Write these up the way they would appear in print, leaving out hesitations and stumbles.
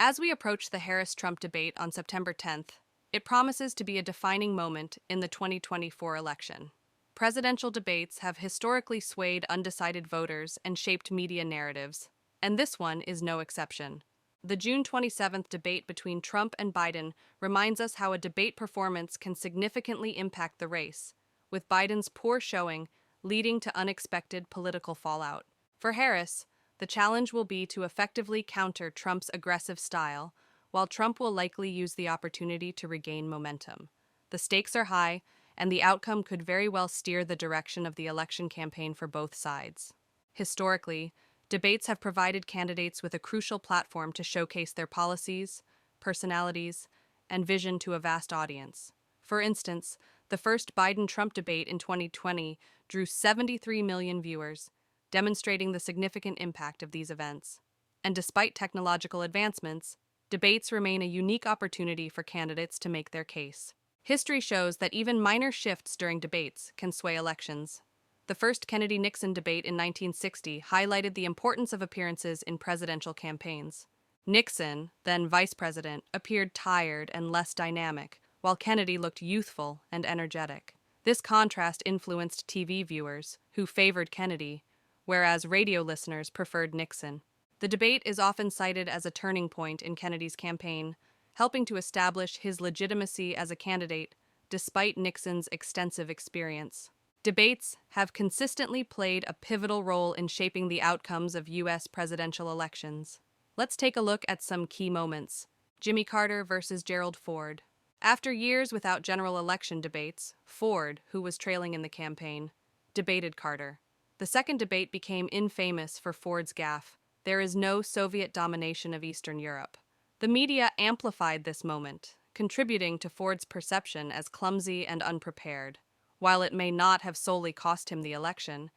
As we approach the Harris-Trump debate on September 10th, it promises to be a defining moment in the 2024 election. Presidential debates have historically swayed undecided voters and shaped media narratives, and this one is no exception. The June 27th debate between Trump and Biden reminds us how a debate performance can significantly impact the race, with Biden's poor showing leading to unexpected political fallout. For Harris, the challenge will be to effectively counter Trump's aggressive style, while Trump will likely use the opportunity to regain momentum. The stakes are high, and the outcome could very well steer the direction of the election campaign for both sides. Historically, debates have provided candidates with a crucial platform to showcase their policies, personalities, and vision to a vast audience. For instance, the first Biden-Trump debate in 2020 drew 73 million viewers, demonstrating the significant impact of these events. And despite technological advancements, debates remain a unique opportunity for candidates to make their case. History shows that even minor shifts during debates can sway elections. The first Kennedy-Nixon debate in 1960 highlighted the importance of appearances in presidential campaigns. Nixon, then vice president, appeared tired and less dynamic, while Kennedy looked youthful and energetic. This contrast influenced TV viewers, who favored Kennedy, whereas radio listeners preferred Nixon. The debate is often cited as a turning point in Kennedy's campaign, helping to establish his legitimacy as a candidate despite Nixon's extensive experience. Debates have consistently played a pivotal role in shaping the outcomes of U.S. presidential elections. Let's take a look at some key moments. Jimmy Carter versus Gerald Ford. After years without general election debates, Ford, who was trailing in the campaign, debated Carter. The second debate became infamous for Ford's gaffe: "There is no Soviet domination of Eastern Europe." The media amplified this moment, contributing to Ford's perception as clumsy and unprepared. While it may not have solely cost him the election,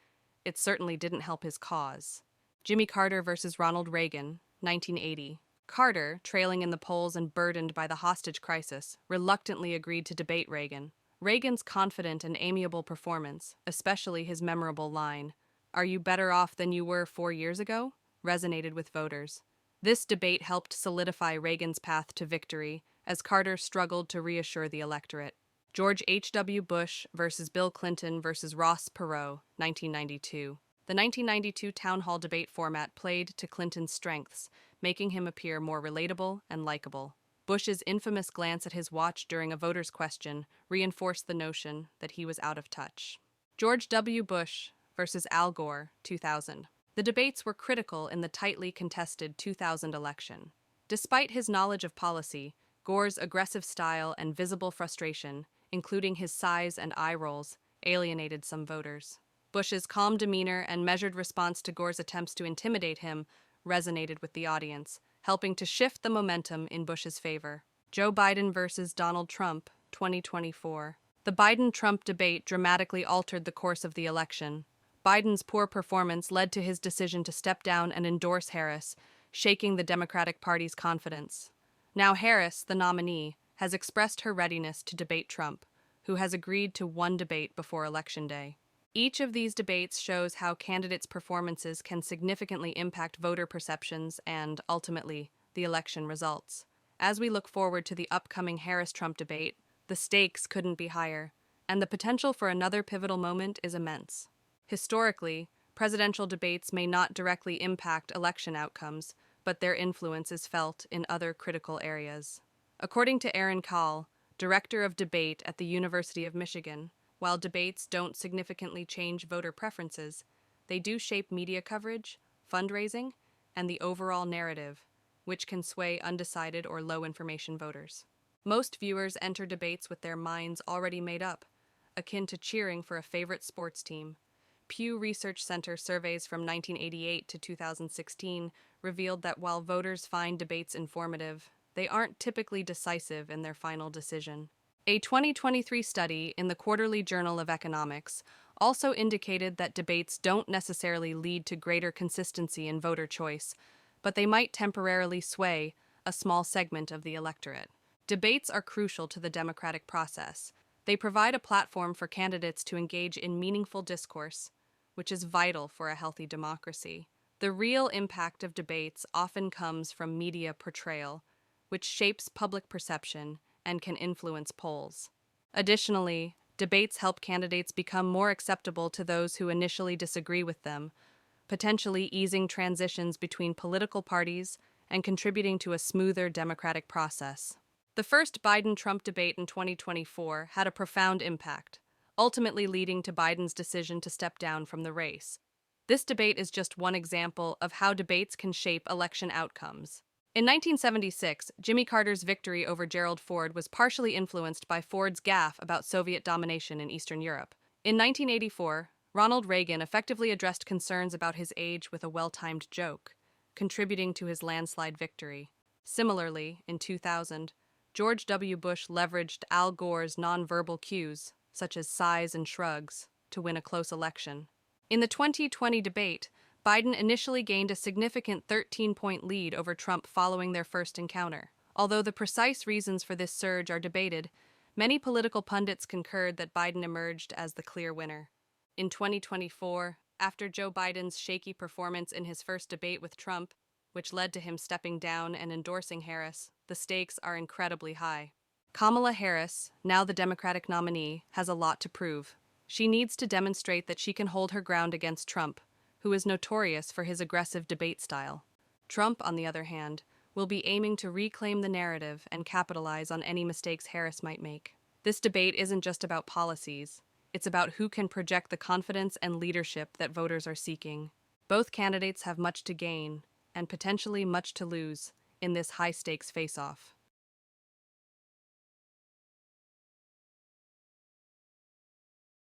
it certainly didn't help his cause. Jimmy Carter versus Ronald Reagan, 1980. Carter, trailing in the polls and burdened by the hostage crisis, reluctantly agreed to debate Reagan. Reagan's confident and amiable performance, especially his memorable line, "Are you better off than you were 4 years ago?" resonated with voters. This debate helped solidify Reagan's path to victory, as Carter struggled to reassure the electorate. George H.W. Bush versus Bill Clinton versus Ross Perot, 1992. The 1992 town hall debate format played to Clinton's strengths, making him appear more relatable and likable. Bush's infamous glance at his watch during a voter's question reinforced the notion that he was out of touch. George W. Bush versus Al Gore, 2000. The debates were critical in the tightly contested 2000 election. Despite his knowledge of policy, Gore's aggressive style and visible frustration, including his size and eye rolls, alienated some voters. Bush's calm demeanor and measured response to Gore's attempts to intimidate him resonated with the audience, helping to shift the momentum in Bush's favor. Joe Biden versus Donald Trump, 2024. The Biden-Trump debate dramatically altered the course of the election. Biden's poor performance led to his decision to step down and endorse Harris, shaking the Democratic Party's confidence. Now Harris, the nominee, has expressed her readiness to debate Trump, who has agreed to one debate before Election Day. Each of these debates shows how candidates' performances can significantly impact voter perceptions and, ultimately, the election results. As we look forward to the upcoming Harris-Trump debate, the stakes couldn't be higher, and the potential for another pivotal moment is immense. Historically, presidential debates may not directly impact election outcomes, but their influence is felt in other critical areas. According to Aaron Kahl, director of debate at the University of Michigan, while debates don't significantly change voter preferences, they do shape media coverage, fundraising, and the overall narrative, which can sway undecided or low-information voters. Most viewers enter debates with their minds already made up, akin to cheering for a favorite sports team. Pew Research Center surveys from 1988 to 2016 revealed that while voters find debates informative, they aren't typically decisive in their final decision. A 2023 study in the Quarterly Journal of Economics also indicated that debates don't necessarily lead to greater consistency in voter choice, but they might temporarily sway a small segment of the electorate. Debates are crucial to the democratic process. They provide a platform for candidates to engage in meaningful discourse, which is vital for a healthy democracy. The real impact of debates often comes from media portrayal, which shapes public perception and can influence polls. Additionally, debates help candidates become more acceptable to those who initially disagree with them, potentially easing transitions between political parties and contributing to a smoother democratic process. The first Biden-Trump debate in 2024 had a profound impact, ultimately leading to Biden's decision to step down from the race. This debate is just one example of how debates can shape election outcomes. In 1976, Jimmy Carter's victory over Gerald Ford was partially influenced by Ford's gaffe about Soviet domination in Eastern Europe. In 1984, Ronald Reagan effectively addressed concerns about his age with a well-timed joke, contributing to his landslide victory. Similarly, in 2000, George W. Bush leveraged Al Gore's nonverbal cues, such as sighs and shrugs, to win a close election. In the 2020 debate, Biden initially gained a significant 13-point lead over Trump following their first encounter. Although the precise reasons for this surge are debated, many political pundits concurred that Biden emerged as the clear winner. In 2024, after Joe Biden's shaky performance in his first debate with Trump, which led to him stepping down and endorsing Harris, the stakes are incredibly high. Kamala Harris, now the Democratic nominee, has a lot to prove. She needs to demonstrate that she can hold her ground against Trump, who is notorious for his aggressive debate style. Trump, on the other hand, will be aiming to reclaim the narrative and capitalize on any mistakes Harris might make. This debate isn't just about policies. It's about who can project the confidence and leadership that voters are seeking. Both candidates have much to gain, and potentially much to lose, in this high-stakes face-off.